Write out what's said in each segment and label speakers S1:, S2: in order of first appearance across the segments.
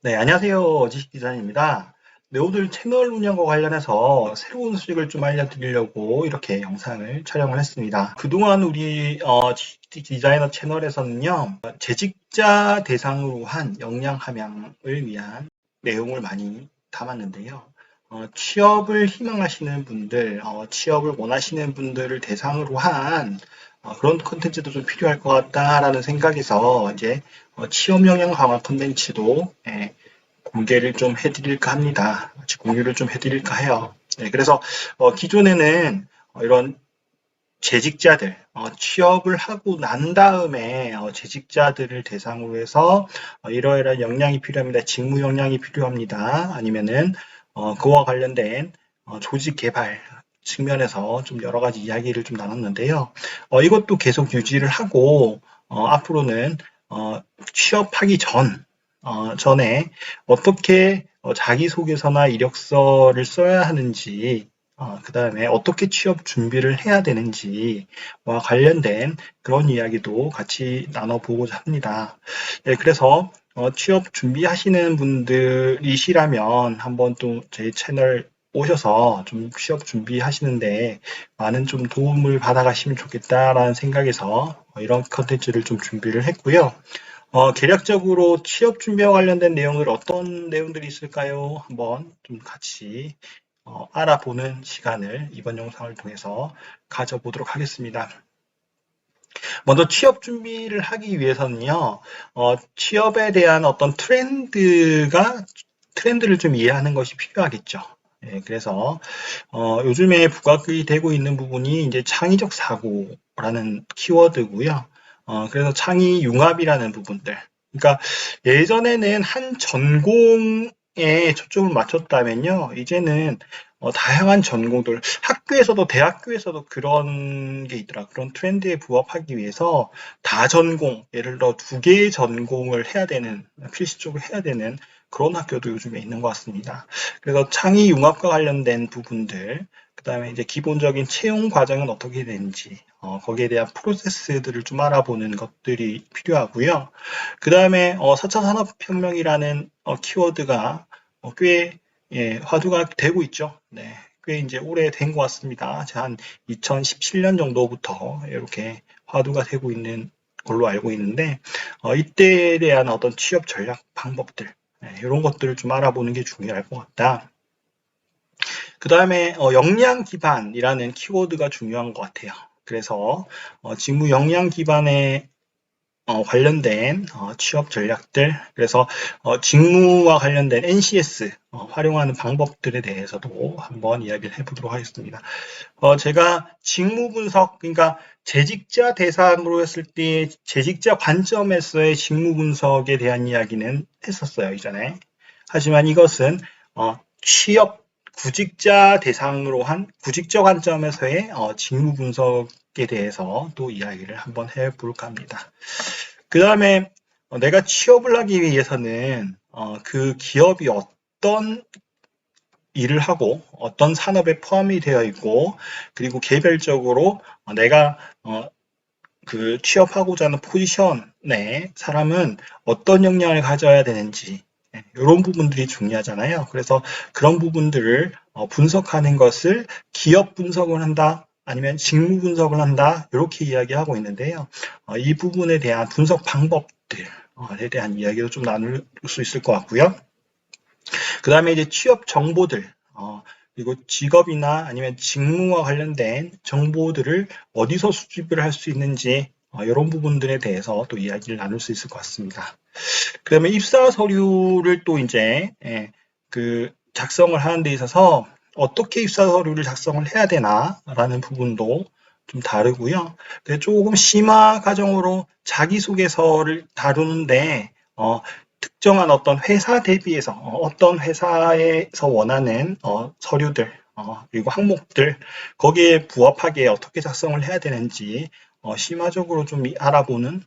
S1: 네, 안녕하세요. 지식디자인입니다. 네, 오늘 채널 운영과 관련해서 새로운 소식을 좀 알려드리려고 이렇게 영상을 촬영을 했습니다. 그동안 우리 지식디자이너 채널에서는요, 재직자 대상으로 한 역량 함양을 위한 내용을 많이 담았는데요. 취업을 희망하시는 분들, 취업을 원하시는 분들을 대상으로 한 그런 콘텐츠도 좀 필요할 것 같다라는 생각에서 이제 취업 역량 강화 콘텐츠도 공개를 좀 해드릴까 합니다. 같이 공유를 좀 해드릴까 해요. 네, 그래서 기존에는 이런 재직자들, 취업을 하고 난 다음에 재직자들을 대상으로 해서 이러이러한 역량이 필요합니다. 직무 역량이 필요합니다. 아니면은 그와 관련된 조직 개발 측면에서 좀 여러 가지 이야기를 좀 나눴는데요. 이것도 계속 유지를 하고 앞으로는 취업하기 전에 어떻게 자기소개서나 이력서를 써야 하는지, 그 다음에 어떻게 취업 준비를 해야 되는지와 관련된 그런 이야기도 같이 나눠보고자 합니다. 네, 그래서 취업 준비하시는 분들이시라면 한번 또 제 채널 오셔서 좀 취업 준비하시는데 많은 좀 도움을 받아가시면 좋겠다라는 생각에서 이런 컨텐츠를 좀 준비를 했고요. 개략적으로 취업 준비와 관련된 내용들 어떤 내용들이 있을까요? 한번 좀 같이 알아보는 시간을 이번 영상을 통해서 가져보도록 하겠습니다. 먼저 취업 준비를 하기 위해서는요, 취업에 대한 어떤 트렌드를 좀 이해하는 것이 필요하겠죠. 예, 그래서 요즘에 부각이 되고 있는 부분이 이제 창의적 사고라는 키워드고요. 그래서 창의 융합이라는 부분들. 그러니까 예전에는 한 전공에 초점을 맞췄다면요, 이제는 다양한 전공들, 학교에서도 대학교에서도 그런 게 있더라. 그런 트렌드에 부합하기 위해서 다전공, 예를 들어 두 개의 전공을 해야 되는, 필수적으로 해야 되는 그런 학교도 요즘에 있는 것 같습니다. 그래서 창의 융합과 관련된 부분들, 그다음에 이제 기본적인 채용 과정은 어떻게 되는지, 거기에 대한 프로세스들을 좀 알아보는 것들이 필요하고요. 그다음에 4차 산업혁명이라는 키워드가 꽤 화두가 되고 있죠. 네, 꽤 이제 오래된 것 같습니다. 한 2017년 정도부터 이렇게 화두가 되고 있는 걸로 알고 있는데 이때에 대한 어떤 취업 전략 방법들 이런 것들을 좀 알아보는 게 중요할 것 같다. 그 다음에 역량 기반이라는 키워드가 중요한 것 같아요. 그래서 직무 역량 기반의 관련된 취업 전략들, 그래서 직무와 관련된 NCS 활용하는 방법들에 대해서도 한번 이야기를 해보도록 하겠습니다. 제가 직무 분석, 그러니까 재직자 대상으로 했을 때 재직자 관점에서의 직무 분석에 대한 이야기는 했었어요, 이전에. 하지만 이것은 취업 구직자 대상으로 한 구직자 관점에서의 직무 분석에 대해서 또 이야기를 한번 해볼까 합니다. 그 다음에 내가 취업을 하기 위해서는 그 기업이 어떤 일을 하고 어떤 산업에 포함이 되어 있고 그리고 개별적으로 내가 그 취업하고자 하는 포지션에 사람은 어떤 역량을 가져야 되는지 이런 부분들이 중요하잖아요. 그래서 그런 부분들을 분석하는 것을 기업 분석을 한다, 아니면 직무 분석을 한다, 이렇게 이야기하고 있는데요. 이 부분에 대한 분석 방법들에 대한 이야기도 좀 나눌 수 있을 것 같고요. 그 다음에 이제 취업 정보들, 그리고 직업이나 아니면 직무와 관련된 정보들을 어디서 수집을 할 수 있는지, 이런 부분들에 대해서 또 이야기를 나눌 수 있을 것 같습니다. 그 다음에 입사 서류를 또 이제, 그 작성을 하는 데 있어서 어떻게 입사 서류를 작성을 해야 되나라는 부분도 좀 다르고요. 조금 심화 과정으로 자기소개서를 다루는데, 특정한 어떤 회사 대비해서 어떤 회사에서 원하는 서류들 그리고 항목들 거기에 부합하게 어떻게 작성을 해야 되는지 심화적으로 좀 알아보는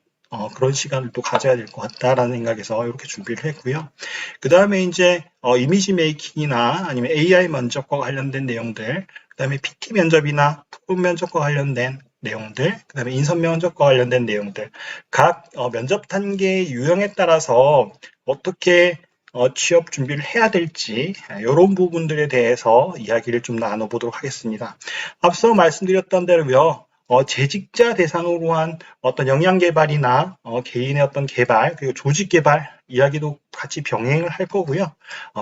S1: 그런 시간을 또 가져야 될 것 같다라는 생각에서 이렇게 준비를 했고요. 그 다음에 이제 이미지 메이킹이나 아니면 AI 면접과 관련된 내용들, 그 다음에 PT 면접이나 토론 면접과 관련된 내용들, 그 다음에 인선 면접과 관련된 내용들, 각 면접 단계의 유형에 따라서 어떻게 취업 준비를 해야 될지 이런 부분들에 대해서 이야기를 좀 나눠보도록 하겠습니다. 앞서 말씀드렸던 대로요. 재직자 대상으로 한 어떤 역량 개발이나 개인의 어떤 개발 그리고 조직 개발 이야기도 같이 병행을 할 거고요.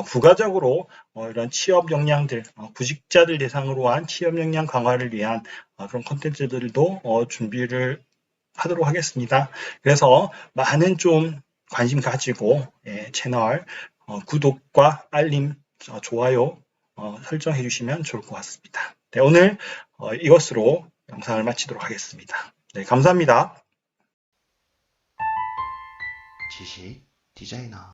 S1: 부가적으로 이런 취업 역량들, 구직자들 대상으로 한 취업 역량 강화를 위한 그런 콘텐츠들도 준비를 하도록 하겠습니다. 그래서 많은 좀 관심 가지고 채널 구독과 알림, 좋아요 설정해 주시면 좋을 것 같습니다. 네, 오늘 이것으로 영상을 마치도록 하겠습니다. 네, 감사합니다.
S2: 지식 디자이너